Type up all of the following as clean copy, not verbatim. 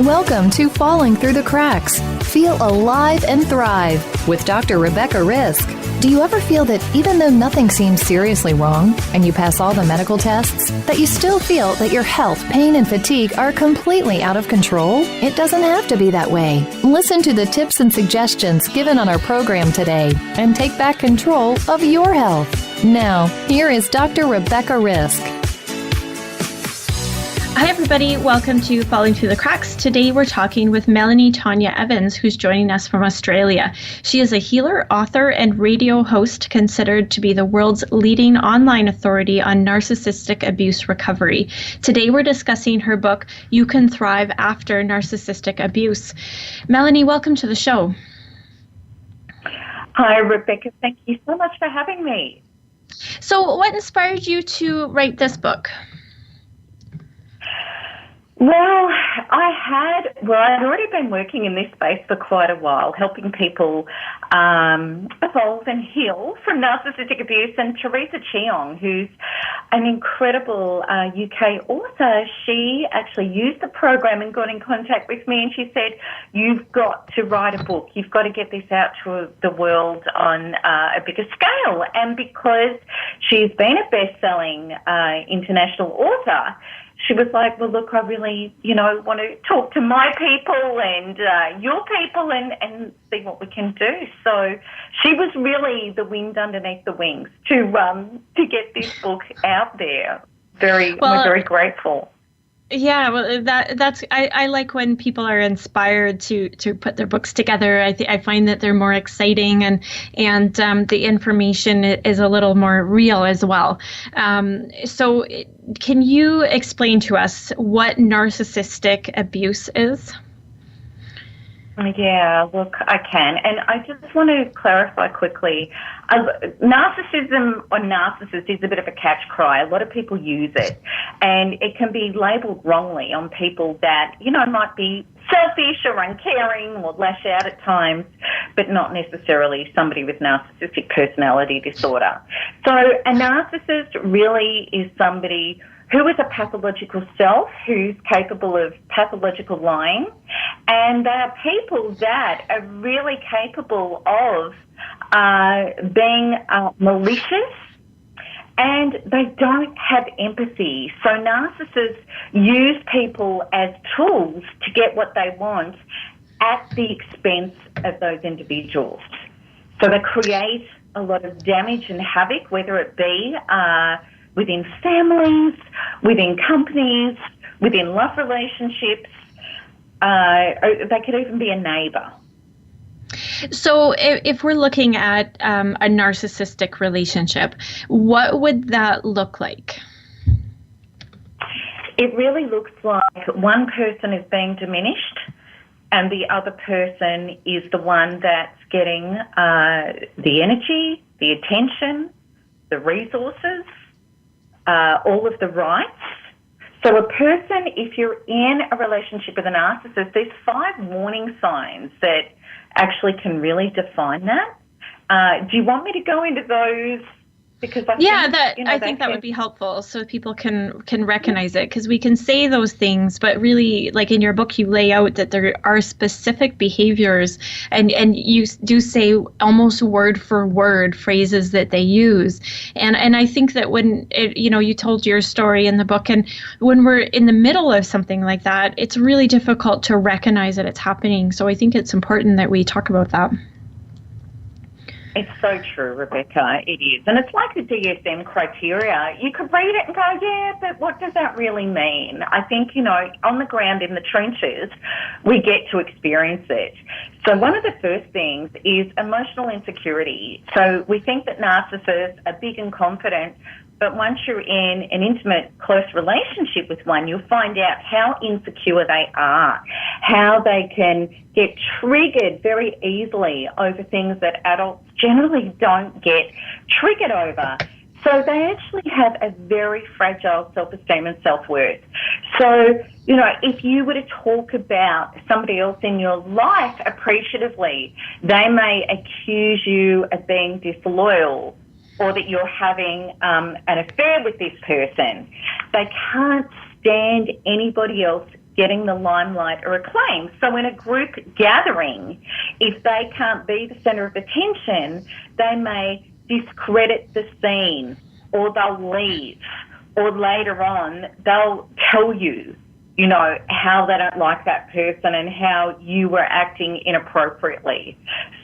Welcome to Falling Through the Cracks. Feel alive and thrive with Dr. Rebecca Risk. Do you ever feel that even though nothing seems seriously wrong and you pass all the medical tests, that you still feel that your health, pain, and fatigue are completely out of control? It doesn't have to be that way. Listen to the tips and suggestions given on our program today and take back control of your health. Now, here is Dr. Rebecca Risk. Hi, everybody. Welcome to Falling Through the Cracks. Today, we're talking with Melanie Tonia Evans, who's joining us from Australia. She is a healer, author, and radio host considered to be the world's leading online authority on narcissistic abuse recovery. Today, we're discussing her book, You Can Thrive After Narcissistic Abuse. Melanie, welcome to the show. Hi, Rebecca. Thank you so much for having me. So, what inspired you to write this book? Well, I'd already been working in this space for quite a while, helping people evolve and heal from narcissistic abuse. And Teresa Cheong, who's an incredible UK author, she actually used the program and got in contact with me, and she said, you've got to write a book. You've got to get this out to the world on a bigger scale. And because she's been a best-selling international author, she was like, well, look, I really, want to talk to my people and your people and see what we can do. So she was really the wind underneath the wings to get this book out there. We're very grateful. Yeah, well, that's I like when people are inspired to put their books together. I find that they're more exciting and the information is a little more real as well. So, can you explain to us what narcissistic abuse is? Yeah, look, I can. And I just want to clarify quickly. Narcissism or narcissist is a bit of a catch cry. A lot of people use it. And it can be labelled wrongly on people that, might be selfish or uncaring or lash out at times, but not necessarily somebody with narcissistic personality disorder. So a narcissist really is somebody who is a pathological self, who's capable of pathological lying, and they are people that are really capable of being malicious, and they don't have empathy. So narcissists use people as tools to get what they want at the expense of those individuals. So they create a lot of damage and havoc, whether it be within families, within companies, within love relationships. They could even be a neighbour. So if we're looking at a narcissistic relationship, what would that look like? It really looks like one person is being diminished and the other person is the one that's getting the energy, the attention, the resources, all of the rights. So a person, if you're in a relationship with a narcissist, there's 5 warning signs that actually can really define that. Do you want me to go into those? Because I think that would be helpful so people can recognize it, because we can say those things, but really, like in your book, you lay out that there are specific behaviors, and you do say almost word for word phrases that they use, and I think that when you told your story in the book, and when we're in the middle of something like that, it's really difficult to recognize that it's happening. So I think it's important that we talk about that. It's so true, Rebecca. It is. And it's like the DSM criteria. You could read it and go, yeah, but what does that really mean? I think, on the ground in the trenches, we get to experience it. So one of the first things is emotional insecurity. So we think that narcissists are big and confident, but once you're in an intimate, close relationship with one, you'll find out how insecure they are, how they can get triggered very easily over things that adults generally don't get triggered over. So they actually have a very fragile self-esteem and self-worth. So, if you were to talk about somebody else in your life appreciatively, they may accuse you of being disloyal, or that you're having an affair with this person. They can't stand anybody else getting the limelight or acclaim. So in a group gathering, if they can't be the centre of attention, they may discredit the scene, or they'll leave, or later on they'll tell you, you know, how they don't like that person and how you were acting inappropriately.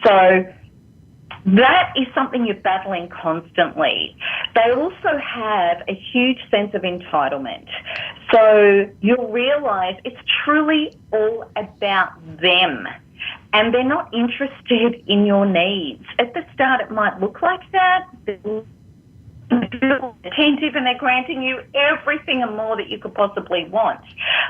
So that is something you're battling constantly. They also have a huge sense of entitlement. So you'll realise it's truly all about them, and they're not interested in your needs. At the start it might look like that. They're attentive and they're granting you everything and more that you could possibly want.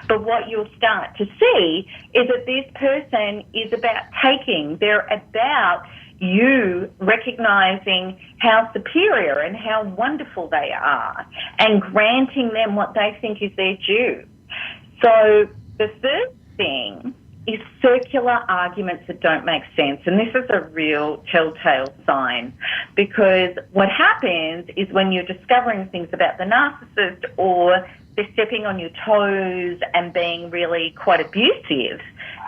But what you'll start to see is that this person is about taking. They're about you recognising how superior and how wonderful they are and granting them what they think is their due. So the third thing is circular arguments that don't make sense. And this is a real telltale sign, because what happens is when you're discovering things about the narcissist, or they're stepping on your toes and being really quite abusive,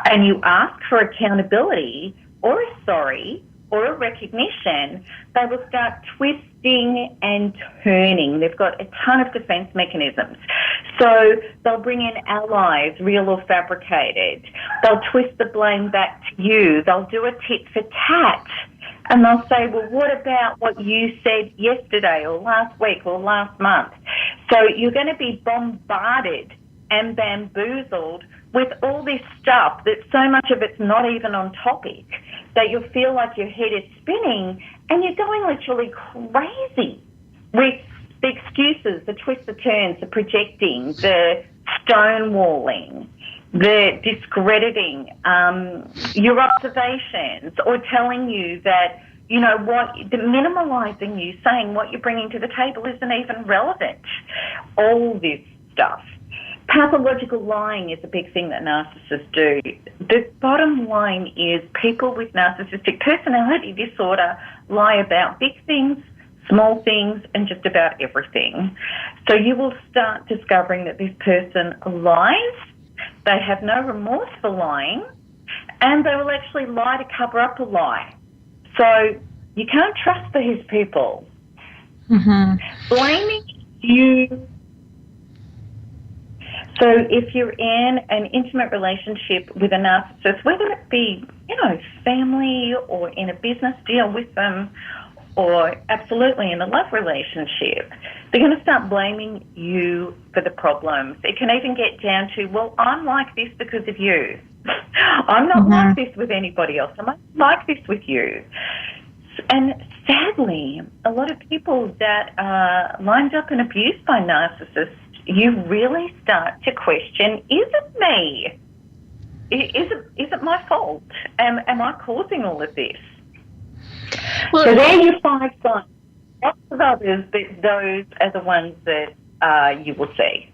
and you ask for accountability or a sorry or a recognition, they will start twisting and turning. They've got a ton of defence mechanisms. So they'll bring in allies, real or fabricated. They'll twist the blame back to you. They'll do a tit for tat. And they'll say, well, what about what you said yesterday or last week or last month? So you're going to be bombarded and bamboozled with all this stuff that so much of it's not even on topic, that you feel like your head is spinning and you're going literally crazy with the excuses, the twists, the turns, the projecting, the stonewalling, the discrediting your observations, or telling you that, you know, the minimalising you, saying what you're bringing to the table isn't even relevant. All this stuff. Pathological lying is a big thing that narcissists do. The bottom line is people with narcissistic personality disorder lie about big things, small things, and just about everything. So you will start discovering that this person lies, they have no remorse for lying, and they will actually lie to cover up a lie. So you can't trust these people. Mm-hmm. Blaming you. So if you're in an intimate relationship with a narcissist, whether it be, you know, family or in a business deal with them, or absolutely in a love relationship, they're going to start blaming you for the problems. It can even get down to, well, I'm like this because of you. I'm not like this with anybody else. I'm like this with you. And sadly, a lot of people that are lined up and abused by narcissists, you really start to question, is it me? Is it my fault? Am I causing all of this? Well, so there are your 5 signs. Lots of others, but those are the ones that you will see.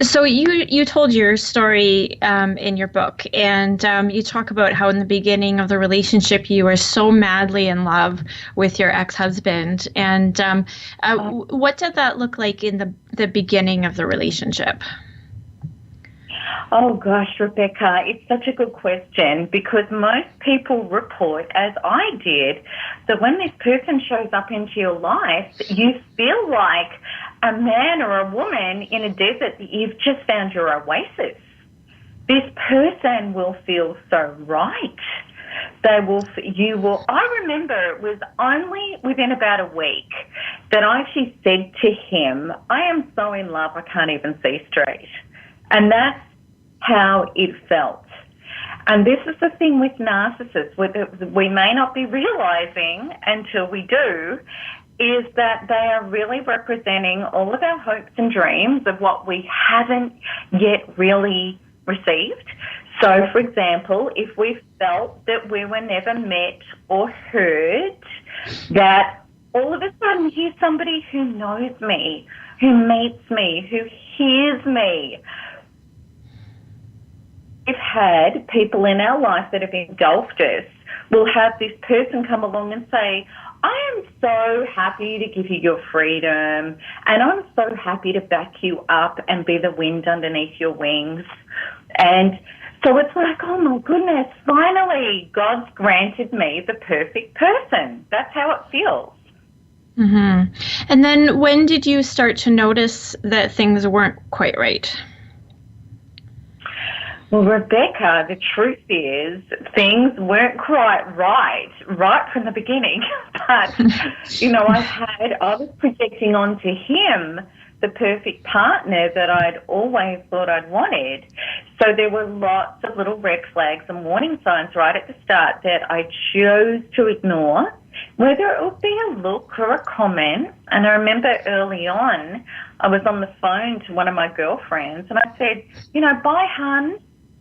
So you told your story in your book, and you talk about how in the beginning of the relationship you were so madly in love with your ex-husband. And what did that look like in the beginning of the relationship? Oh, gosh, Rebecca, it's such a good question, because most people report, as I did, that when this person shows up into your life, you feel like a man or a woman in a desert that you've just found your oasis. This person will feel so right. I remember it was only within about a week that I actually said to him, I am so in love I can't even see straight. And that's how it felt. And this is the thing with narcissists, we may not be realising until we do, is that they are really representing all of our hopes and dreams of what we haven't yet really received. So, for example, if we felt that we were never met or heard, that all of a sudden here's somebody who knows me, who meets me, who hears me. We've had people in our life that have engulfed us. We'll have this person come along and say, I am so happy to give you your freedom, and I'm so happy to back you up and be the wind underneath your wings. And so it's like, oh my goodness, finally God's granted me the perfect person. That's how it feels. Mm-hmm. And then when did you start to notice that things weren't quite right? Well, Rebecca, the truth is things weren't quite right from the beginning. But, I was projecting onto him the perfect partner that I'd always thought I'd wanted. So there were lots of little red flags and warning signs right at the start that I chose to ignore, whether it would be a look or a comment. And I remember early on, I was on the phone to one of my girlfriends and I said, bye, hun.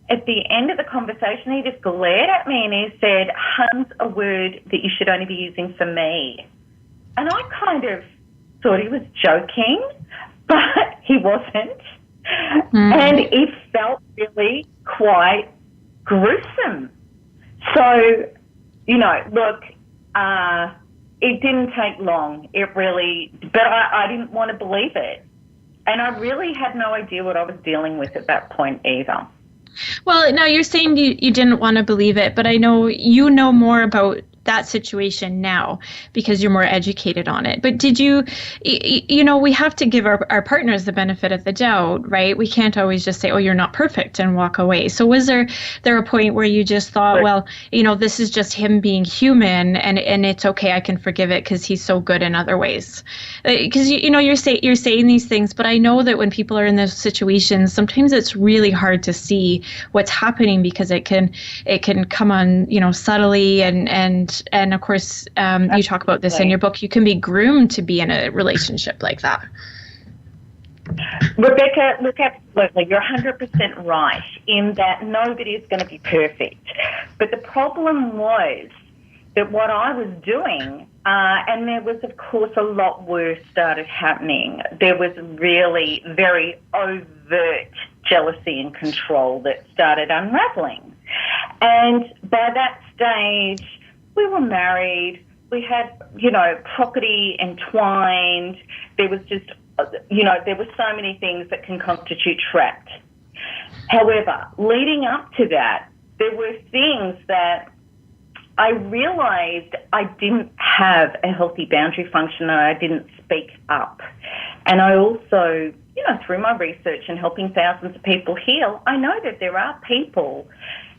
At the end of the conversation, he just glared at me and he said, hun's a word that you should only be using for me. And I kind of thought he was joking, but he wasn't. And it felt really quite gruesome. So, look, it didn't take long. But I didn't want to believe it. And I really had no idea what I was dealing with at that point either. Well, now you're saying you didn't want to believe it, but I know you know more about that situation now because you're more educated on it. But did you we have to give our partners the benefit of the doubt, right? We can't always just say, oh, you're not perfect and walk away. So was there a point where you just thought, well, this is just him being human and it's okay, I can forgive it because he's so good in other ways? Because, you're saying these things, but I know that when people are in those situations, sometimes it's really hard to see what's happening because it can come on, subtly and of course, you talk about this in your book. You can be groomed to be in a relationship like that. Rebecca, look, absolutely. You're 100% right in that nobody is going to be perfect. But the problem was that what I was doing, and there was, of course, a lot worse started happening. There was really very overt jealousy and control that started unraveling. And by that stage, we were married, we had, property entwined, there was just, there were so many things that can constitute trapped. However, leading up to that, there were things that I realized I didn't have a healthy boundary function and I didn't speak up. And I also, through my research and helping thousands of people heal, I know that there are people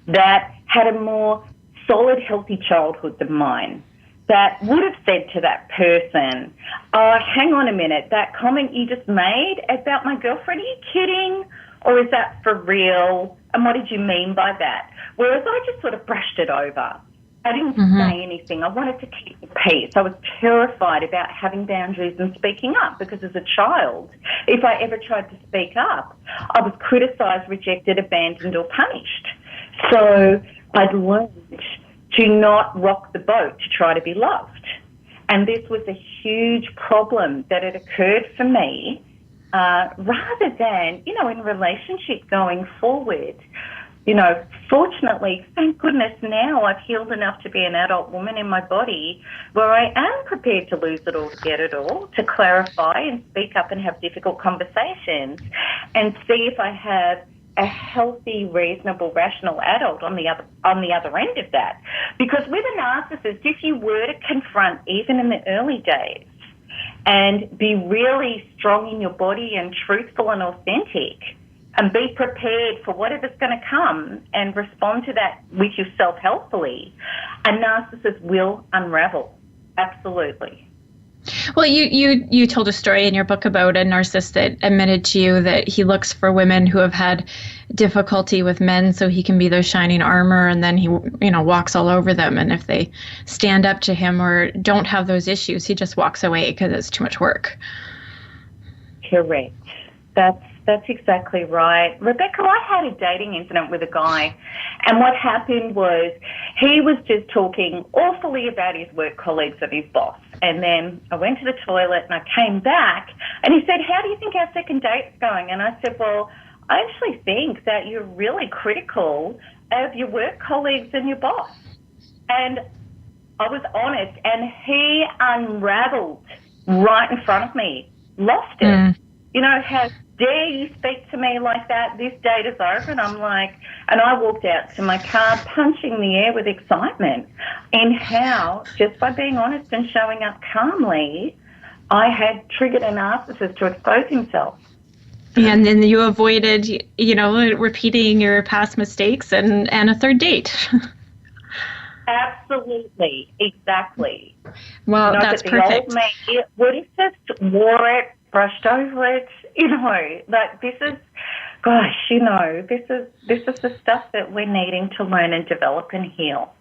that had a more solid, healthy childhood than mine that would have said to that person, oh, hang on a minute, that comment you just made about my girlfriend, are you kidding? Or is that for real? And what did you mean by that? Whereas I just sort of brushed it over. I didn't say anything. I wanted to keep the peace. I was terrified about having boundaries and speaking up because as a child, if I ever tried to speak up, I was criticised, rejected, abandoned or punished. So I'd learned to not rock the boat to try to be loved. And this was a huge problem that had occurred for me rather than, in relationship going forward. Fortunately, thank goodness now I've healed enough to be an adult woman in my body where I am prepared to lose it all to get it all, to clarify and speak up and have difficult conversations and see if I have a healthy, reasonable, rational adult on the other end of that. Because with a narcissist, if you were to confront even in the early days and be really strong in your body and truthful and authentic and be prepared for whatever's going to come and respond to that with yourself healthfully, a narcissist will unravel. Absolutely. Well, you told a story in your book about a narcissist that admitted to you that he looks for women who have had difficulty with men so he can be their shining armor, and then he walks all over them, and if they stand up to him or don't have those issues, he just walks away because it's too much work. Correct. That's exactly right. Rebecca, I had a dating incident with a guy, and what happened was he was just talking awfully about his work colleagues and his boss. And then I went to the toilet and I came back and he said, how do you think our second date's going? And I said, well, I actually think that you're really critical of your work colleagues and your boss. And I was honest, and he unraveled right in front of me, lost it. You know, how dare you speak to me like that? This date is over. And I'm like, and I walked out to my car punching the air with excitement in how, just by being honest and showing up calmly, I had triggered a narcissist to expose himself. And then you avoided, you know, repeating your past mistakes and a third date. Absolutely, exactly. Well, you know, that's but perfect. The old me would have just wore it, brushed over it, you know. Like, this is, gosh, you know, this is the stuff that we're needing to learn and develop and heal.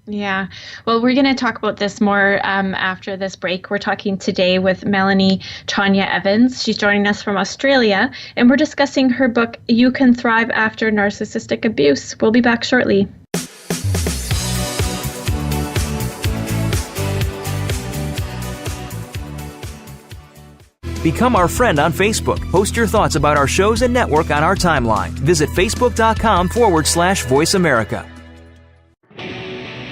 Yeah. Well, we're going to talk about this more after this break. We're talking today with Melanie Tonia Evans. She's joining us from Australia, and we're discussing her book, You Can Thrive After Narcissistic Abuse. We'll be back shortly. Become our friend on Facebook. Post your thoughts about our shows and network on our timeline. Visit facebook.com/Voice America.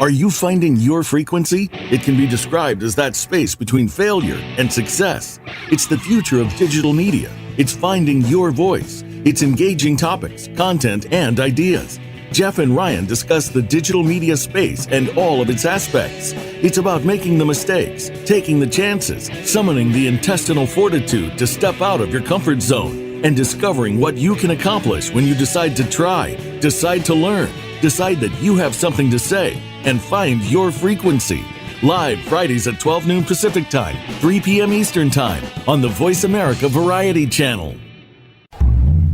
Are you finding your frequency? It can be described as that space between failure and success. It's the future of digital media. It's finding your voice. It's engaging topics, content, and ideas. Jeff and Ryan discuss the digital media space and all of its aspects. It's about making the mistakes, taking the chances, summoning the intestinal fortitude to step out of your comfort zone, and discovering what you can accomplish when you decide to try, decide to learn, decide that you have something to say, and find your frequency. Live Fridays at 12 noon Pacific Time, 3 p.m. Eastern Time on the Voice America Variety Channel.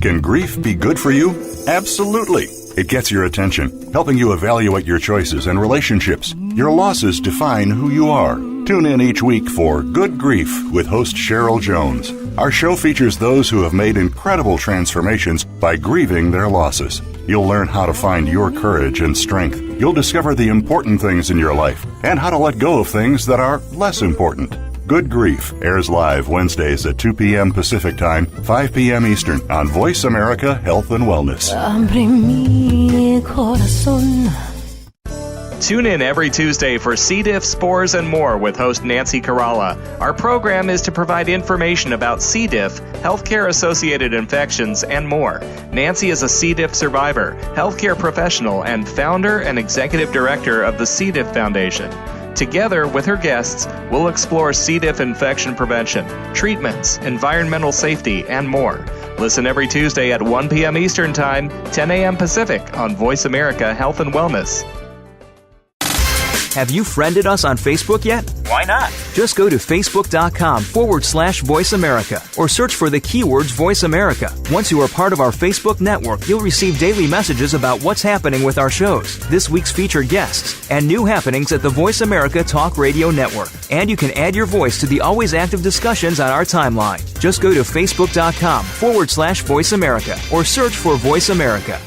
Can grief be good for you? Absolutely. It gets your attention, helping you evaluate your choices and relationships. Your losses define who you are. Tune in each week for Good Grief with host Cheryl Jones. Our show features those who have made incredible transformations by grieving their losses. You'll learn how to find your courage and strength. You'll discover the important things in your life and how to let go of things that are less important. Good Grief airs live Wednesdays at 2 p.m. Pacific Time, 5 p.m. Eastern on Voice America Health and Wellness. Tune in every Tuesday for C. diff, spores, and more with host Nancy Kerala. Our program is to provide information about C. diff, healthcare-associated infections, and more. Nancy is a C. diff survivor, healthcare professional, and founder and executive director of the C. diff Foundation. Together with her guests, we'll explore C. diff infection prevention, treatments, environmental safety, and more. Listen every Tuesday at 1 p.m. Eastern Time, 10 a.m. Pacific on Voice America Health and Wellness. Have you friended us on Facebook yet? Why not? Just go to facebook.com/Voice America or search for the keywords Voice America. Once you are part of our Facebook network, you'll receive daily messages about what's happening with our shows, this week's featured guests, and new happenings at the Voice America Talk Radio Network. And you can add your voice to the always active discussions on our timeline. Just go to facebook.com/Voice America or search for Voice America.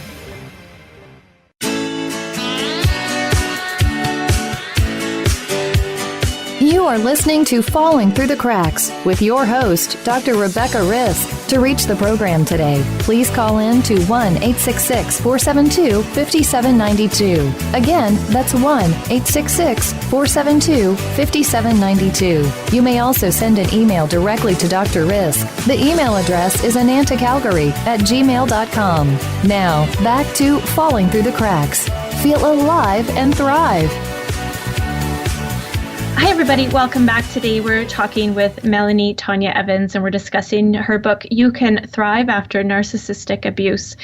You are listening to Falling Through the Cracks with your host, Dr. Rebecca Risk. To reach the program today, please call in to 1-866-472-5792. Again, that's 1-866-472-5792. You may also send an email directly to Dr. Risk. The email address is anantacalgary@gmail.com. Now, back to Falling Through the Cracks. Feel alive and thrive. Hi, everybody. Welcome back. Today we're talking with Melanie Tonia Evans, and we're discussing her book, You Can Thrive After Narcissistic Abuse.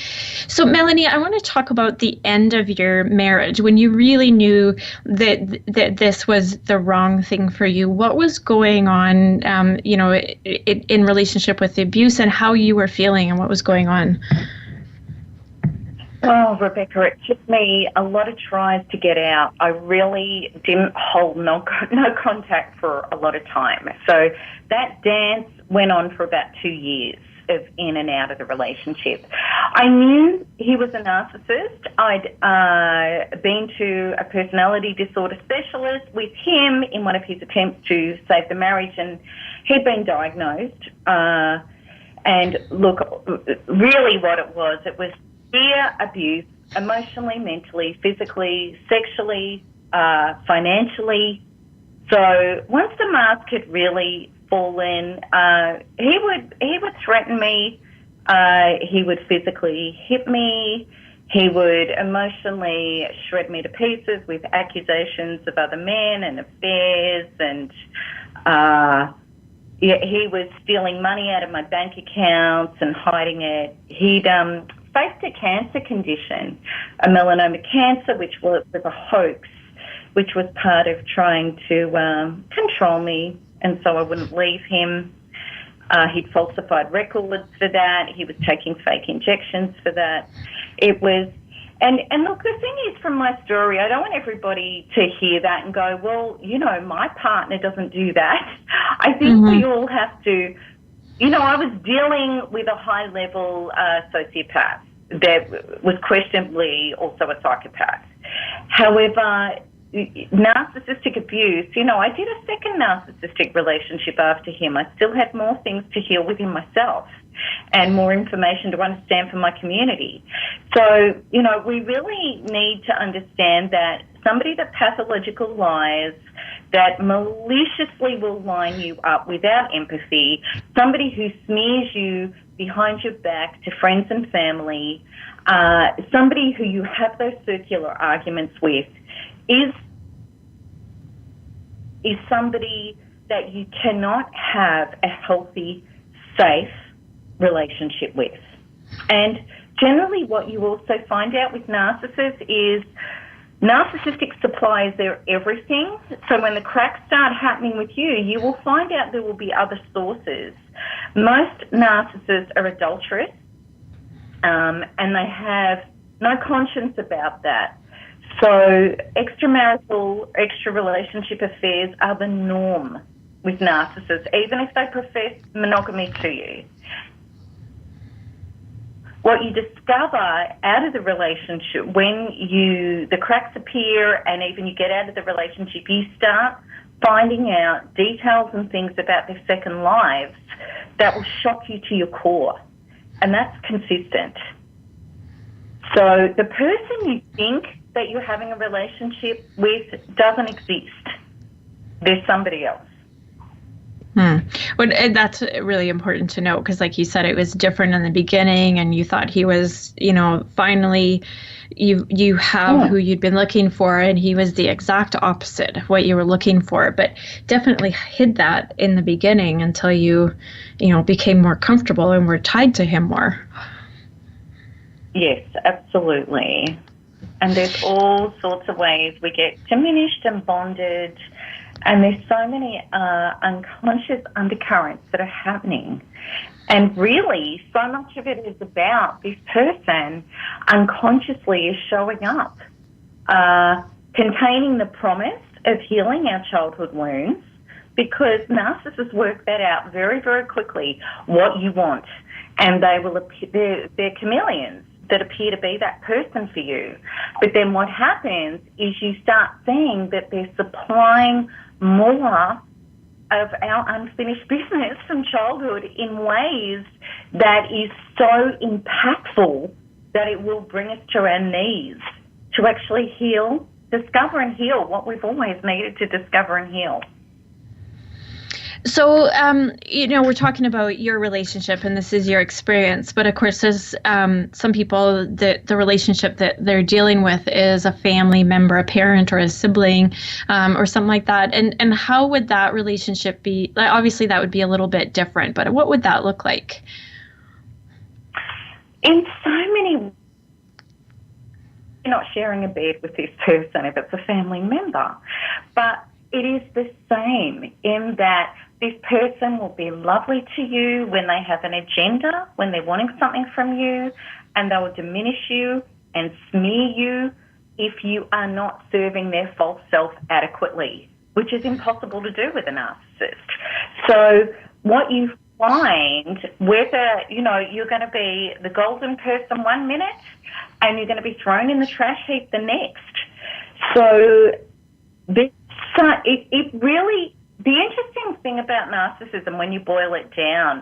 So, Melanie, I want to talk about the end of your marriage, when you really knew that this was the wrong thing for you. What was going on, in relationship with the abuse, and how you were feeling and what was going on? Oh, Rebecca, it took me a lot of tries to get out. I really didn't hold no contact for a lot of time. So that dance went on for about 2 years of in and out of the relationship. I knew he was a narcissist. I'd been to a personality disorder specialist with him in one of his attempts to save the marriage, and he'd been diagnosed. And look, really what it was severe abuse, emotionally, mentally, physically, sexually, financially. So once the mask had really fallen, he would threaten me. He would physically hit me. He would emotionally shred me to pieces with accusations of other men and affairs, and he was stealing money out of my bank accounts and hiding it. He'd faced a cancer condition, a melanoma cancer, which was a hoax, which was part of trying to control me, and so I wouldn't leave him. He'd falsified records for that. He was taking fake injections for that. It was, and look, the thing is, from my story, I don't want everybody to hear that and go, well, you know, my partner doesn't do that. I think we all have to, you know, I was dealing with a high-level sociopath that was questionably also a psychopath. However, narcissistic abuse, you know, I did a second narcissistic relationship after him. I still had more things to heal within myself and more information to understand for my community. So, you know, we really need to understand that somebody that pathologically lies, that maliciously will line you up without empathy, somebody who smears you behind your back to friends and family, somebody who you have those circular arguments with, is somebody that you cannot have a healthy, safe relationship with. And generally what you also find out with narcissists is narcissistic supplies their everything. So when the cracks start happening with you, you will find out there will be other sources. Most narcissists are adulterous, and they have no conscience about that. So extramarital, extra relationship affairs are the norm with narcissists, even if they profess monogamy to you. What you discover out of the relationship when the cracks appear and even you get out of the relationship, you start finding out details and things about their second lives that will shock you to your core. And that's consistent. So the person you think that you're having a relationship with doesn't exist. There's somebody else. Well, that's really important to know because, like you said, it was different in the beginning, and you thought he was, you know, finally you have who you'd been looking for, and he was the exact opposite of what you were looking for. But definitely hid that in the beginning until you became more comfortable and were tied to him more. Yes, absolutely. And there's all sorts of ways we get diminished and bonded. And there's so many unconscious undercurrents that are happening. And really, so much of it is about this person unconsciously is showing up, containing the promise of healing our childhood wounds, because narcissists work that out very, very quickly, what you want. And they will they're chameleons that appear to be that person for you. But then what happens is you start seeing that they're supplying more of our unfinished business from childhood in ways that is so impactful that it will bring us to our knees to actually heal, discover and heal what we've always needed to discover and heal. So, we're talking about your relationship and this is your experience, but of course there's some people that the relationship that they're dealing with is a family member, a parent or a sibling or something like that. And how would that relationship be? Obviously that would be a little bit different, but what would that look like? In so many ways, you're not sharing a bed with this person if it's a family member, but it is the same in that this person will be lovely to you when they have an agenda, when they're wanting something from you, and they will diminish you and smear you if you are not serving their false self adequately, which is impossible to do with a narcissist. So what you find, whether, you're going to be the golden person 1 minute and you're going to be thrown in the trash heap the next. So it really, the interesting thing about narcissism, when you boil it down,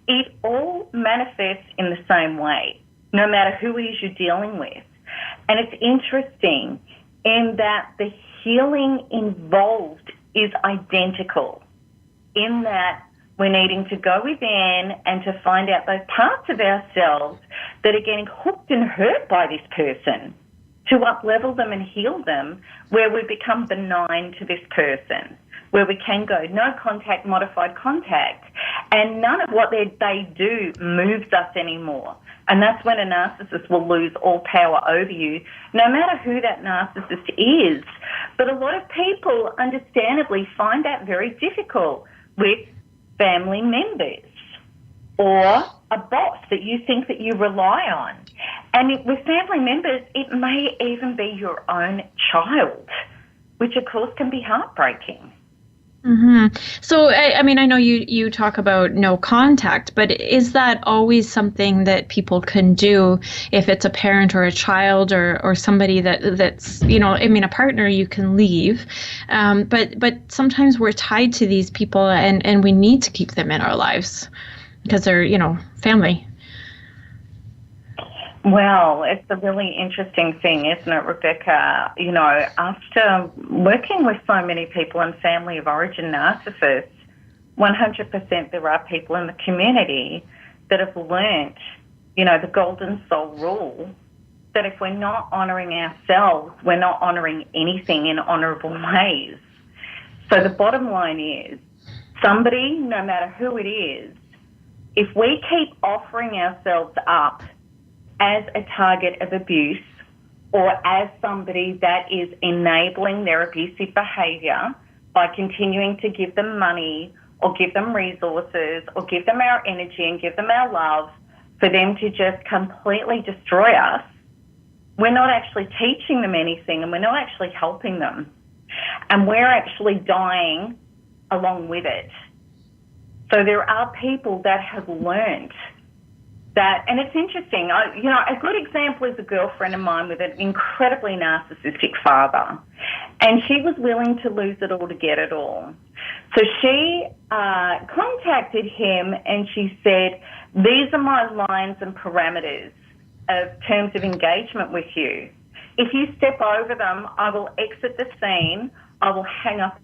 it all manifests in the same way, no matter who it is you're dealing with. And it's interesting. in that the healing involved is identical, in that we're needing to go within and to find out those parts of ourselves that are getting hooked and hurt by this person, to up-level them and heal them, where we become benign to this person, where we can go no contact, modified contact, and none of what they do moves us anymore. And that's when a narcissist will lose all power over you, no matter who that narcissist is. But a lot of people, understandably, find that very difficult with family members or a boss that you think that you rely on. And with family members, it may even be your own child, which, of course, can be heartbreaking. Mm-hmm. So, I mean, I know you talk about no contact, but is that always something that people can do if it's a parent or a child or somebody that's, you know, I mean, a partner you can leave, but sometimes we're tied to these people and we need to keep them in our lives because they're, you know, family. Well, it's a really interesting thing, isn't it, Rebecca? You know, after working with so many people in family of origin narcissists, 100% there are people in the community that have learnt, you know, the golden soul rule, that if we're not honouring ourselves, we're not honouring anything in honourable ways. So the bottom line is, somebody, no matter who it is, if we keep offering ourselves up as a target of abuse or as somebody that is enabling their abusive behaviour by continuing to give them money or give them resources or give them our energy and give them our love for them to just completely destroy us, we're not actually teaching them anything and we're not actually helping them. And we're actually dying along with it. So there are people that have learned that, and it's interesting, you know, a good example is a girlfriend of mine with an incredibly narcissistic father, and she was willing to lose it all to get it all. So she contacted him and she said, these are my lines and parameters of terms of engagement with you. If you step over them, I will exit the scene, I will hang up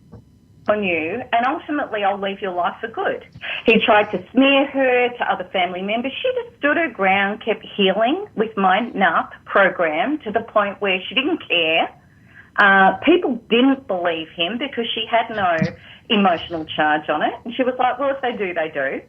on you, and ultimately I'll leave your life for good. He tried to smear her to other family members. She just stood her ground, kept healing with my NARP program to the point where she didn't care. People didn't believe him because she had no emotional charge on it. And she was like, well, if they do, they do.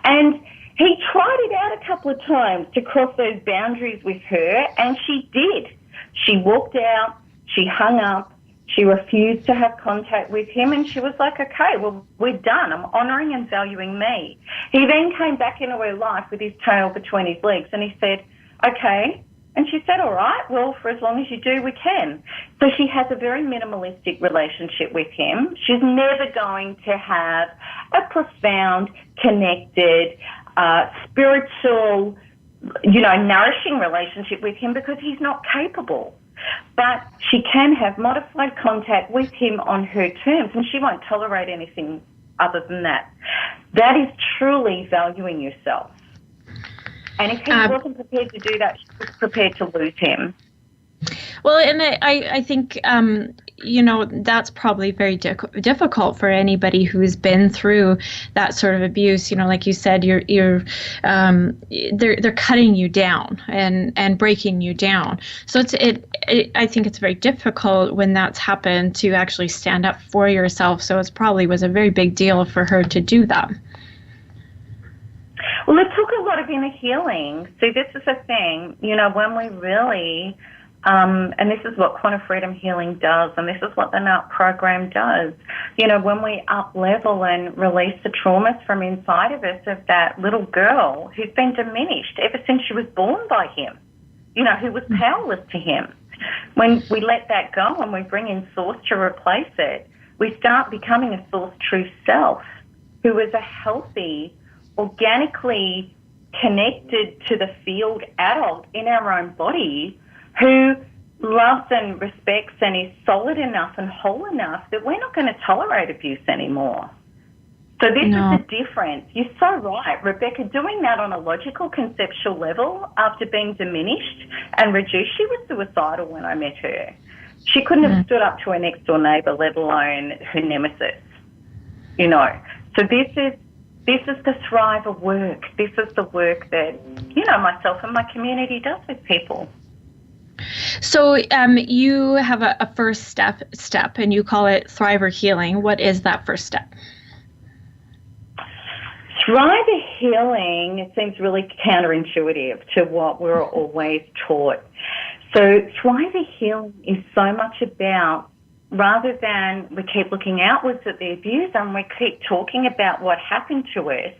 And he tried it out a couple of times to cross those boundaries with her, and she did. She walked out, she hung up, she refused to have contact with him, and she was like, okay, well, we're done. I'm honouring and valuing me. He then came back into her life with his tail between his legs, and he said, okay. And she said, all right, well, for as long as you do, we can. So she has a very minimalistic relationship with him. She's never going to have a profound, connected, spiritual, you know, nourishing relationship with him because he's not capable. But she can have modified contact with him on her terms, and she won't tolerate anything other than that. That is truly valuing yourself. And if he wasn't prepared to do that, she was prepared to lose him. Well, and I think, you know, that's probably very difficult for anybody who's been through that sort of abuse. You know, like you said, they're cutting you down and breaking you down. So I think it's very difficult when that's happened to actually stand up for yourself. So it probably was a very big deal for her to do that. Well, it took a lot of inner healing. See, this is the thing, you know, when we really, and this is what quantum freedom healing does, and this is what the NARP program does, you know, when we up-level and release the traumas from inside of us of that little girl who's been diminished ever since she was born by him, you know, who was powerless to him. When we let that go and we bring in Source to replace it, we start becoming a Source Truth self who is a healthy, organically connected to the field adult in our own body who loves and respects and is solid enough and whole enough that we're not going to tolerate abuse anymore. So this is the difference. You're so right, Rebecca. Doing that on a logical, conceptual level after being diminished and reduced, she was suicidal when I met her. She couldn't have stood up to her next door neighbour, let alone her nemesis. You know, so this is the Thriver work. This is the work that, you know, myself and my community does with people. So you have a first step, and you call it Thriver Healing. What is that first step? Thriver Healing, it seems really counterintuitive to what we're always taught. So Thriver Healing is so much about, rather than we keep looking outwards at the abuser and we keep talking about what happened to us,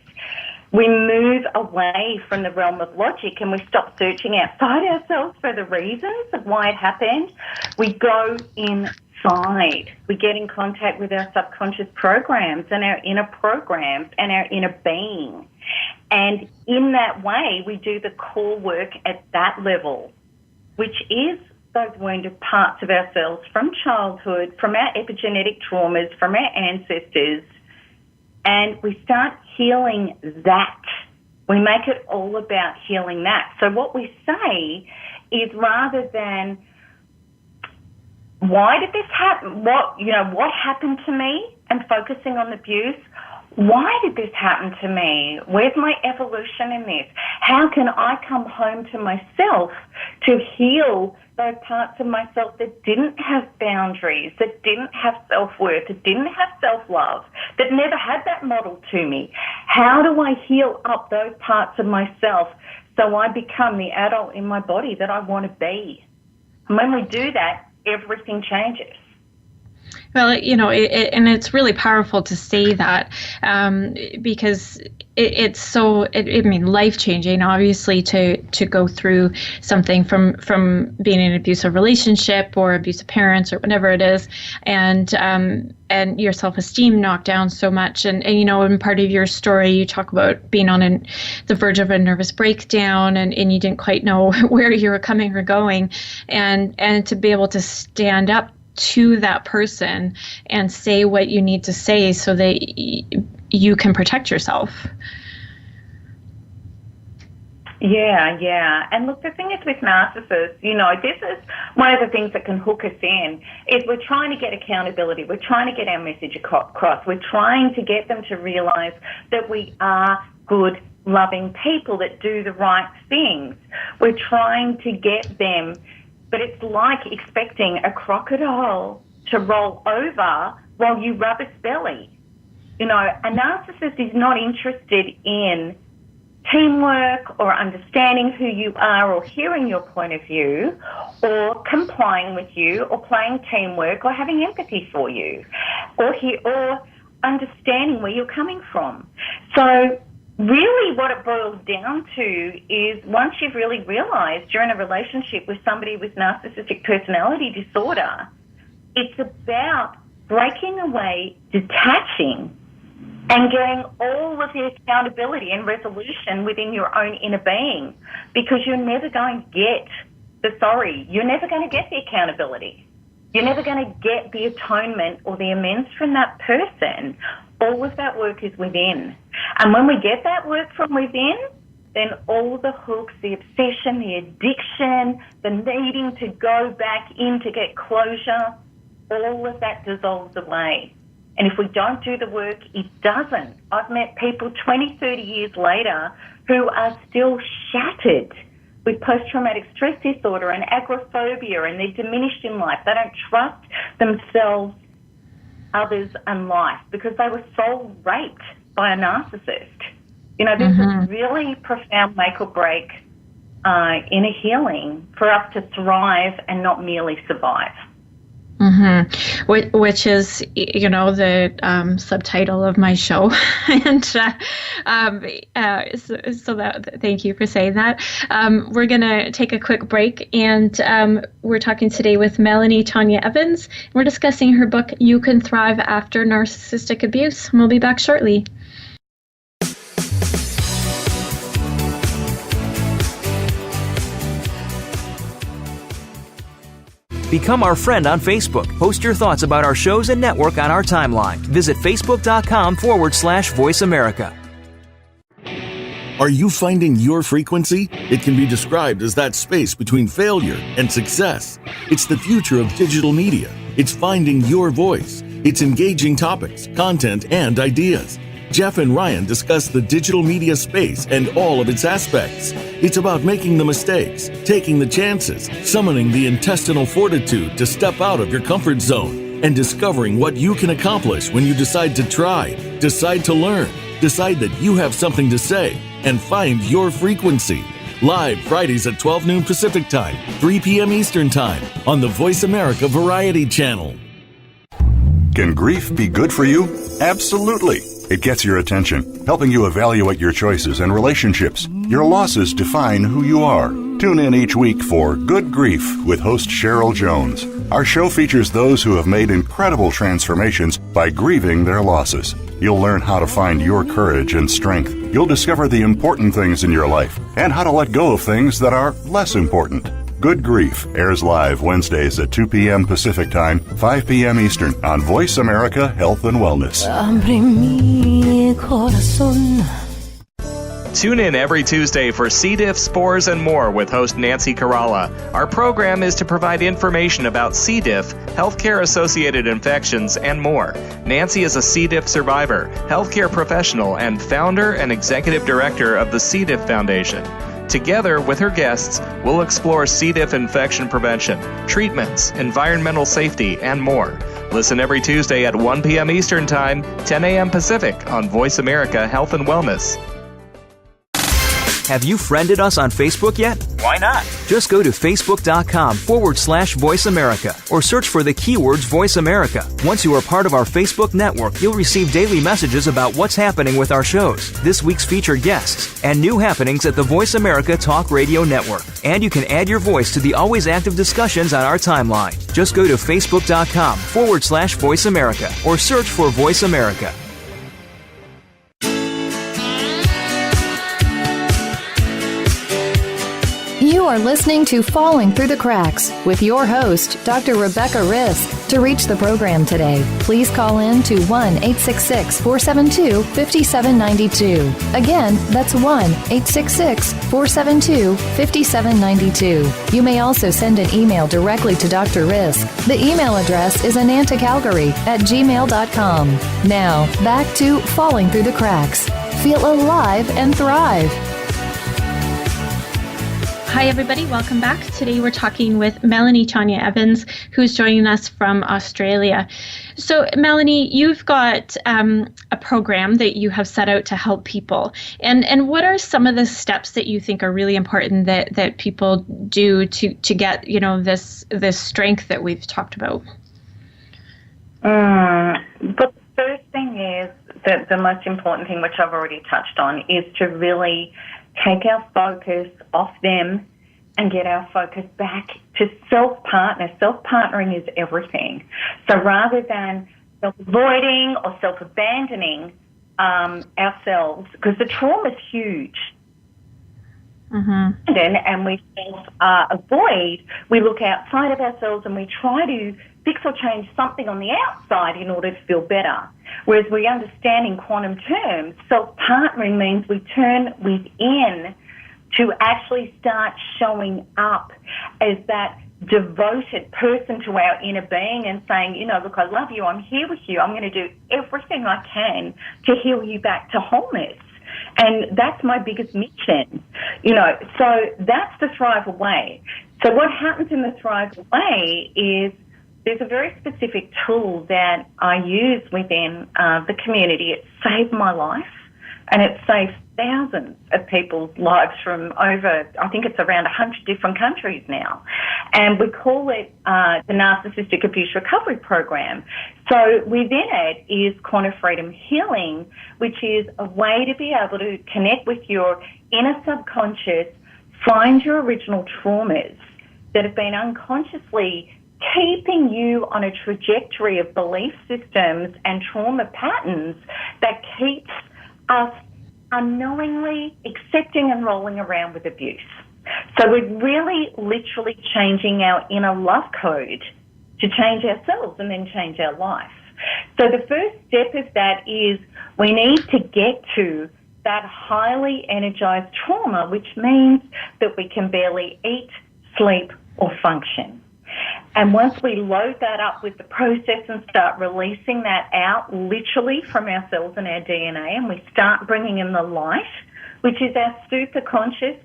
we move away from the realm of logic and we stop searching outside ourselves for the reasons of why it happened. We go inside. We get in contact with our subconscious programs and our inner programs and our inner being. And in that way, we do the core work at that level, which is those wounded parts of ourselves from childhood, from our epigenetic traumas, from our ancestors, and we start healing that. We make it all about healing that. So what we say is, rather than why did this happen, what happened to me, and focusing on the abuse, why did this happen to me? Where's my evolution in this? How can I come home to myself to heal those parts of myself that didn't have boundaries, that didn't have self-worth, that didn't have self-love, that never had that model to me? How do I heal up those parts of myself so I become the adult in my body that I want to be? And when we do that, everything changes. Well, you know, and it's really powerful to say that because it's so, life-changing, obviously, to go through something from being in an abusive relationship or abusive parents or whatever it is, and your self-esteem knocked down so much. And you know, in part of your story, you talk about being on the verge of a nervous breakdown, and you didn't quite know where you were coming or going, and to be able to stand up to that person and say what you need to say so that you can protect yourself. Yeah. And look, the thing is with narcissists, you know, this is one of the things that can hook us in, is we're trying to get accountability. We're trying to get our message across. We're trying to get them to realize that we are good, loving people that do the right things. We're trying to get them. But it's like expecting a crocodile to roll over while you rub its belly. You know, a narcissist is not interested in teamwork or understanding who you are or hearing your point of view or complying with you or playing teamwork or having empathy for you or understanding where you're coming from. So really what it boils down to is, once you've really realised you're in a relationship with somebody with narcissistic personality disorder, it's about breaking away, detaching, and getting all of the accountability and resolution within your own inner being, because you're never going to get you're never going to get the accountability. You're never going to get the atonement or the amends from that person. All of that work is within. And when we get that work from within, then all the hooks, the obsession, the addiction, the needing to go back in to get closure, all of that dissolves away. And if we don't do the work, it doesn't. I've met people 20, 30 years later who are still shattered with post-traumatic stress disorder and agoraphobia, and they're diminished in life. They don't trust themselves, others, and life because they were soul raped by a narcissist. You know, this is really profound make or break inner healing for us to thrive and not merely survive. Which is, you know, the subtitle of my show, and so that, thank you for saying that. We're gonna take a quick break, and we're talking today with Melanie Tonia Evans. We're discussing her book, You Can Thrive After Narcissistic Abuse. We'll be back shortly. Become our friend on Facebook. Post your thoughts about our shows and network on our timeline. Visit facebook.com/Voice America. Are you finding your frequency? It can be described as that space between failure and success. It's the future of digital media. It's finding your voice. It's engaging topics, content, and ideas. Jeff and Ryan discuss the digital media space and all of its aspects. It's about making the mistakes, taking the chances, summoning the intestinal fortitude to step out of your comfort zone, and discovering what you can accomplish when you decide to try, decide to learn, decide that you have something to say, and find your frequency. Live Fridays at 12 noon Pacific Time, 3 p.m. Eastern Time on the Voice America Variety Channel. Can grief be good for you? Absolutely. It gets your attention, helping you evaluate your choices and relationships. Your losses define who you are. Tune in each week for Good Grief with host Cheryl Jones. Our show features those who have made incredible transformations by grieving their losses. You'll learn how to find your courage and strength. You'll discover the important things in your life and how to let go of things that are less important. Good Grief airs live Wednesdays at 2 p.m. Pacific Time, 5 p.m. Eastern on Voice America Health and Wellness. Tune in every Tuesday for C. diff, spores, and more with host Nancy Caralla. Our program is to provide information about C. diff, healthcare-associated infections, and more. Nancy is a C. diff survivor, healthcare professional, and founder and executive director of the C. diff Foundation. Together with her guests, we'll explore C. diff infection prevention, treatments, environmental safety, and more. Listen every Tuesday at 1 p.m. Eastern Time, 10 a.m. Pacific on Voice America Health and Wellness. Have you friended us on Facebook yet? Why not? Just go to facebook.com/Voice America or search for the keywords Voice America. Once you are part of our Facebook network, you'll receive daily messages about what's happening with our shows, this week's featured guests, and new happenings at the Voice America Talk Radio Network. And you can add your voice to the always active discussions on our timeline. Just go to facebook.com/Voice America or search for Voice America. You are listening to Falling Through the Cracks with your host, Dr. Rebecca Risk. To reach the program today, please call in to 1-866-472-5792. Again, that's 1-866-472-5792. You may also send an email directly to Dr. Risk. The email address is anantacalgary@gmail.com. Now, back to Falling Through the Cracks. Feel alive and thrive. Hi, everybody. Welcome back. Today we're talking with Melanie Tonia Evans, who's joining us from Australia. So, Melanie, you've got a program that you have set out to help people. And what are some of the steps that you think are really important that people do to get, this strength that we've talked about? But the first thing is that the most important thing, which I've already touched on, is to really take our focus off them and get our focus back to self-partner. Self-partnering is everything. So rather than self-avoiding or self-abandoning ourselves, because the trauma is huge, and we self-avoid, we look outside of ourselves and we try to fix or change something on the outside in order to feel better. Whereas we understand in quantum terms, self-partnering means we turn within to actually start showing up as that devoted person to our inner being and saying, look, I love you, I'm here with you, I'm going to do everything I can to heal you back to wholeness. And that's my biggest mission, so that's the Thrive Away. So what happens in the Thrive Away is there's a very specific tool that I use within the community. It saved my life, and it saved thousands of people's lives from over, I think it's around 100 different countries now. And we call it the Narcissistic Abuse Recovery Program. So within it is Quantum Freedom Healing, which is a way to be able to connect with your inner subconscious, find your original traumas that have been unconsciously keeping you on a trajectory of belief systems and trauma patterns that keeps us unknowingly accepting and rolling around with abuse. So we're really literally changing our inner love code to change ourselves and then change our life. So the first step of that is we need to get to that highly energized trauma, which means that we can barely eat, sleep, or function. And once we load that up with the process and start releasing that out literally from our cells and our DNA, and we start bringing in the light, which is our superconscious,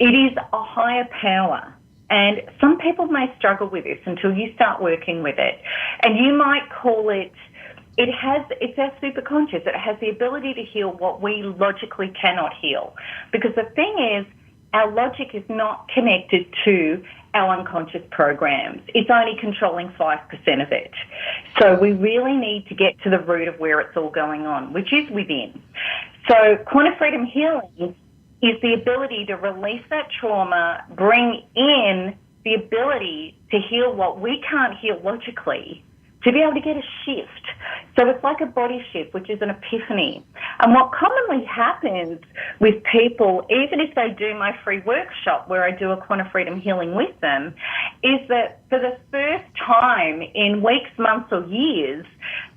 it is a higher power. And some people may struggle with this until you start working with it. And you might call it, it's our superconscious. It has the ability to heal what we logically cannot heal. Because the thing is, our logic is not connected to our unconscious programs. It's only controlling 5% of it. So we really need to get to the root of where it's all going on, which is within. So quantum freedom healing is the ability to release that trauma, bring in the ability to heal what we can't heal logically, to be able to get a shift. So it's like a body shift, which is an epiphany. And what commonly happens with people, even if they do my free workshop where I do a quantum freedom healing with them, is that for the first time in weeks, months, or years,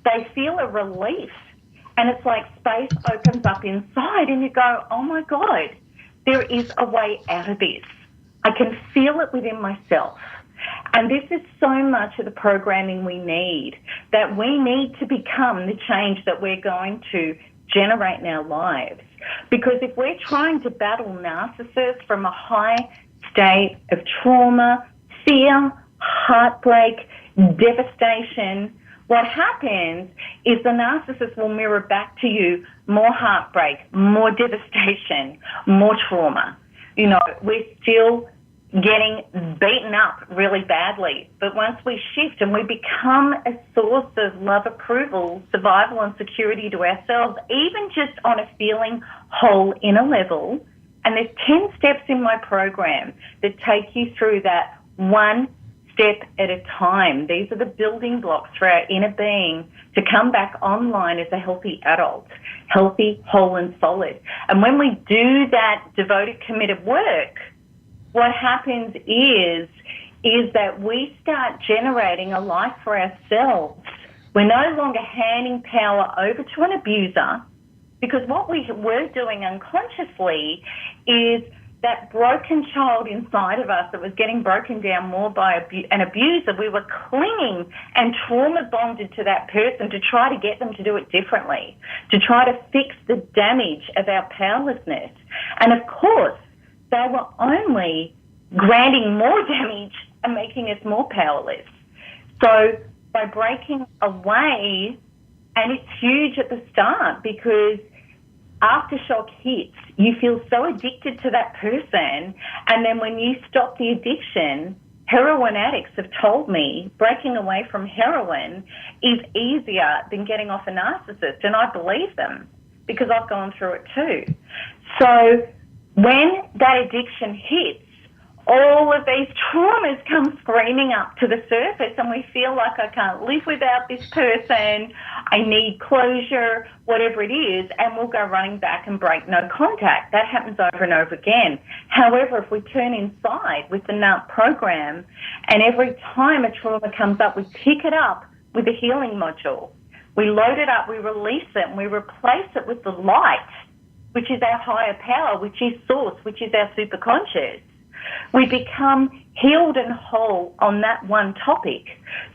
they feel a relief. And it's like space opens up inside and you go, oh my God, there is a way out of this. I can feel it within myself. And this is so much of the programming we need, that we need to become the change that we're going to generate in our lives. Because if we're trying to battle narcissists from a high state of trauma, fear, heartbreak, devastation, what happens is the narcissist will mirror back to you more heartbreak, more devastation, more trauma. You know, we're still getting beaten up really badly. But once we shift and we become a source of love, approval, survival and security to ourselves, even just on a feeling whole inner level, and there's 10 steps in my program that take you through that one step at a time. These are the building blocks for our inner being to come back online as a healthy adult, healthy, whole and solid. And when we do that devoted, committed work, what happens is that we start generating a life for ourselves. We're no longer handing power over to an abuser, because what we were doing unconsciously is that broken child inside of us that was getting broken down more by an abuser, we were clinging and trauma bonded to that person to try to get them to do it differently, to try to fix the damage of our powerlessness. And of course, they were only granting more damage and making us more powerless. So by breaking away, and it's huge at the start because aftershock hits, you feel so addicted to that person, and then when you stop the addiction, heroin addicts have told me breaking away from heroin is easier than getting off a narcissist, and I believe them because I've gone through it too. So when that addiction hits, all of these traumas come screaming up to the surface, and we feel like I can't live without this person, I need closure, whatever it is, and we'll go running back and break no contact. That happens over and over again. However, if we turn inside with the NARP program, and every time a trauma comes up, we pick it up with a healing module. We load it up, we release it, and we replace it with the light, which is our higher power, which is source, which is our superconscious. We become healed and whole on that one topic.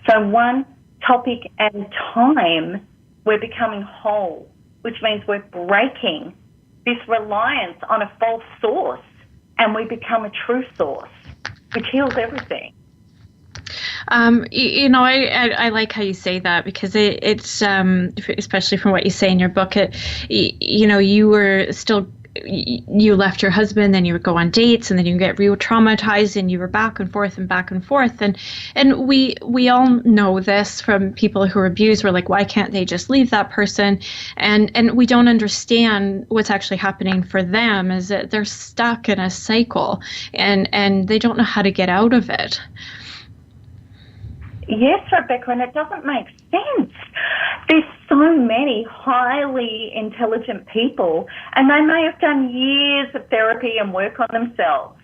So one topic at a time, we're becoming whole, which means we're breaking this reliance on a false source, and we become a true source, which heals everything. I like how you say that, because it's especially from what you say in your book, you were still, you left your husband, then you would go on dates, and then you get re-traumatized, and you were back and forth and back and forth. And we all know this from people who are abused. We're like, why can't they just leave that person? And we don't understand what's actually happening for them, is that they're stuck in a cycle, and they don't know how to get out of it. Yes, Rebecca, and it doesn't make sense. There's so many highly intelligent people, and they may have done years of therapy and work on themselves,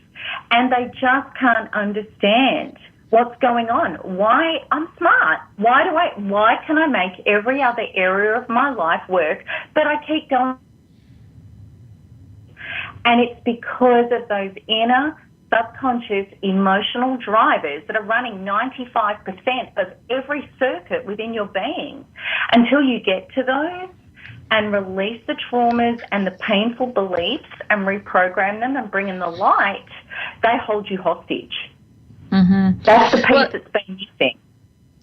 and they just can't understand what's going on. Why? I'm smart. Why can I make every other area of my life work, but I keep going And it's because of those inner subconscious emotional drivers that are running 95% of every circuit within your being. Until you get to those and release the traumas and the painful beliefs and reprogram them and bring in the light, they hold you hostage. Mm-hmm. That's the piece that's been missing.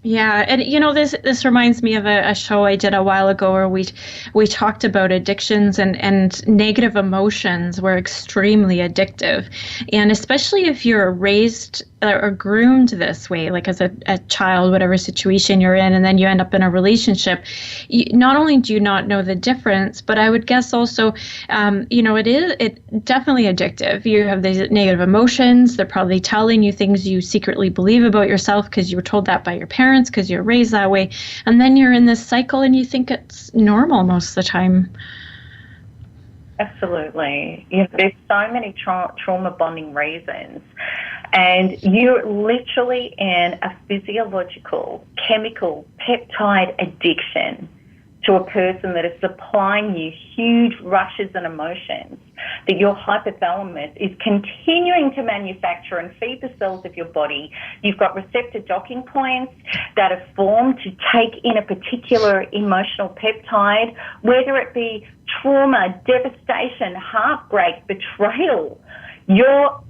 Yeah, and this reminds me of a show I did a while ago where we talked about addictions, and negative emotions were extremely addictive, and especially if you're raised or groomed this way, like as a child, whatever situation you're in, and then you end up in a relationship, not only do you not know the difference, but I would guess also, it's definitely addictive. You have these negative emotions. They're probably telling you things you secretly believe about yourself because you were told that by your parents, because you're raised that way, and then you're in this cycle and you think it's normal most of the time. Absolutely. There's so many trauma bonding reasons, and you're literally in a physiological, chemical, peptide addiction to a person that is supplying you huge rushes and emotions that your hypothalamus is continuing to manufacture and feed the cells of your body. You've got receptor docking points that are formed to take in a particular emotional peptide, whether it be trauma, devastation, heartbreak, betrayal. Your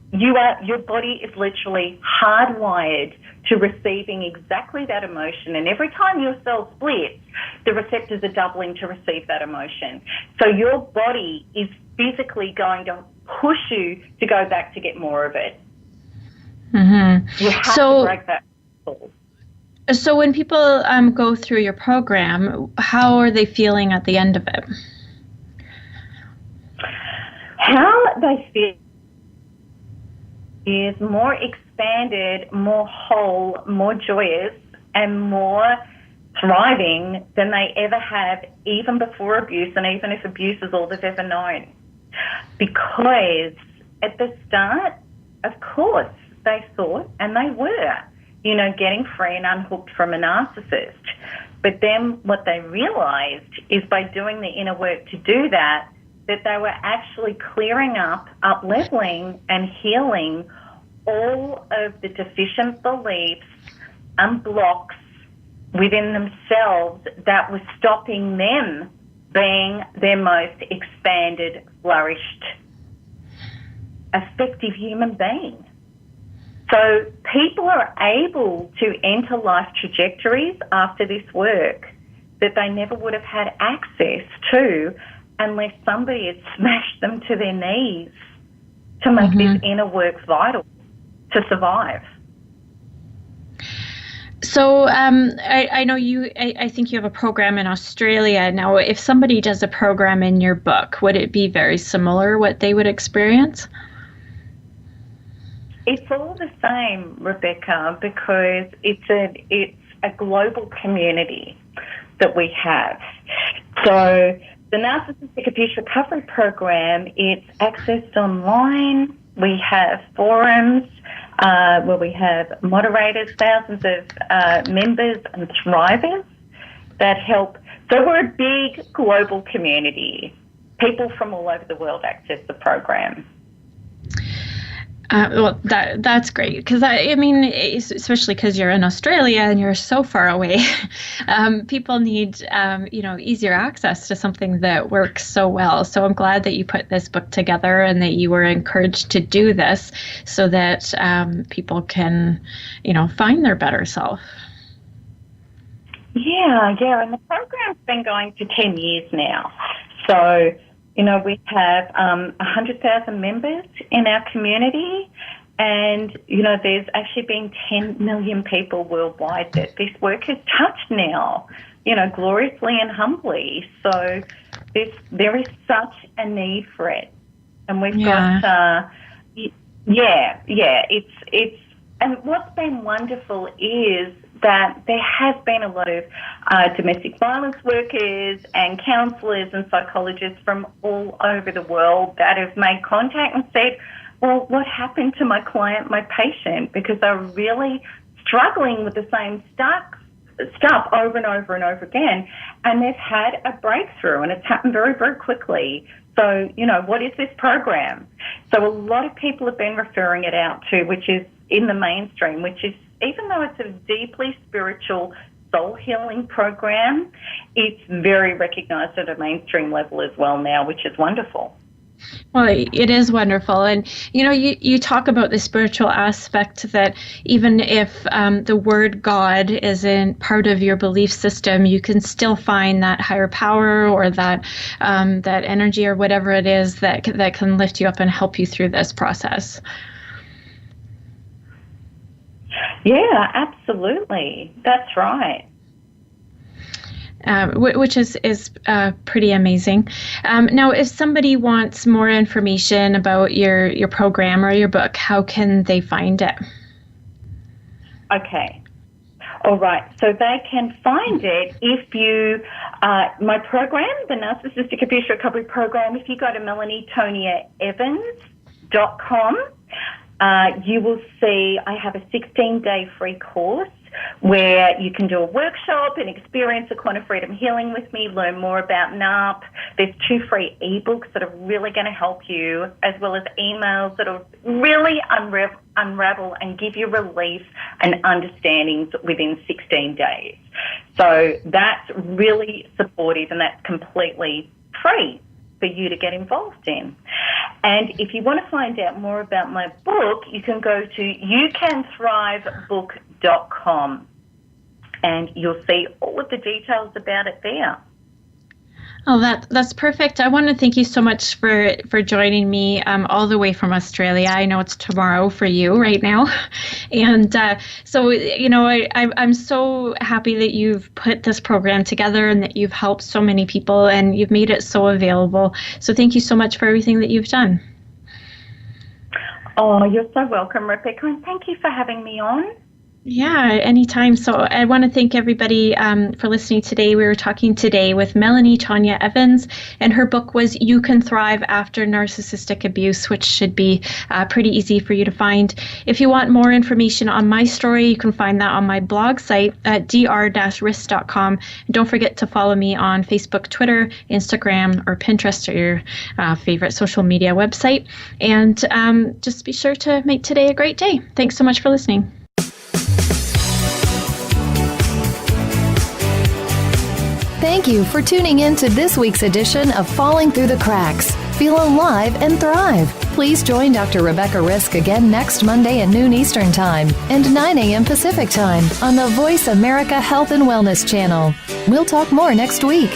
body is literally hardwired to receiving exactly that emotion. And every time your cell splits, the receptors are doubling to receive that emotion. So your body is physically going to push you to go back to get more of it. Mm-hmm. You have to break that cycle. So when people go through your program, how are they feeling at the end of it? How they feel is more expanded, more whole, more joyous, and more thriving than they ever have, even before abuse, and even if abuse is all they've ever known. Because at the start, of course, they thought, and they were, getting free and unhooked from a narcissist. But then what they realized is by doing the inner work to do that they were actually clearing up leveling, and healing all of the deficient beliefs and blocks within themselves that was stopping them being their most expanded, flourished, effective human being. So people are able to enter life trajectories after this work that they never would have had access to unless somebody had smashed them to their knees to make this inner work vital to survive. So I know I think you have a program in Australia. Now, if somebody does a program in your book, would it be very similar what they would experience? It's all the same, Rebecca, because it's a global community that we have. So the Narcissistic Abuse Recovery Program, it's accessed online. We have forums where we have moderators, thousands of members and thrivers that help. So we're a big global community. People from all over the world access the program. Well, that's great, because I mean, especially because you're in Australia and you're so far away, people need easier access to something that works so well. So I'm glad that you put this book together and that you were encouraged to do this so that people can, find their better self. Yeah, and the program's been going for 10 years now. So we have 100,000 members in our community, and, there's actually been 10 million people worldwide that this work has touched now, gloriously and humbly. So there is such a need for it. And we've got, it's, and what's been wonderful is that there has been a lot of domestic violence workers and counsellors and psychologists from all over the world that have made contact and said, well, what happened to my client, my patient? Because they're really struggling with the same stuff over and over and over again. And they've had a breakthrough, and it's happened very, very quickly. So, what is this program? So a lot of people have been referring it out to, which is in the mainstream, which is, even though it's a deeply spiritual soul healing program, it's very recognised at a mainstream level as well now, which is wonderful. Well, it is wonderful. And, you talk about the spiritual aspect, that even if the word God isn't part of your belief system, you can still find that higher power or that energy or whatever it is that can lift you up and help you through this process. Yeah, absolutely. That's right. Which is pretty amazing. Now, if somebody wants more information about your program or your book, how can they find it? Okay. All right. So they can find it if you, my program, the Narcissistic Abuse Recovery Program, if you go to melanietoniaevans.com, you will see I have a 16-day free course where you can do a workshop and experience a quantum freedom healing with me, learn more about NARP. There's 2 free ebooks that are really going to help you, as well as emails that will really unravel and give you relief and understandings within 16 days. So that's really supportive, and that's completely free for you to get involved in. And if you want to find out more about my book, you can go to youthanthrive.book.com, and you'll see all of the details about it there. Oh, that's perfect. I want to thank you so much for joining me all the way from Australia. I know it's tomorrow for you right now. And so, I'm so happy that you've put this program together and that you've helped so many people and you've made it so available. So thank you so much for everything that you've done. Oh, you're so welcome, Rebecca, and thank you for having me on. Yeah, anytime. So I want to thank everybody for listening today. We were talking today with Melanie Tonia Evans, and her book was You Can Thrive After Narcissistic Abuse, which should be pretty easy for you to find. If you want more information on my story, you can find that on my blog site at dr-risk.com. And don't forget to follow me on Facebook, Twitter, Instagram, or Pinterest, or your favorite social media website. And just be sure to make today a great day. Thanks so much for listening. Thank you for tuning in to this week's edition of Falling Through the Cracks. Feel alive and thrive. Please join Dr. Rebecca Risk again next Monday at noon Eastern Time and 9 a.m. Pacific Time on the Voice America Health and Wellness channel. We'll talk more next week.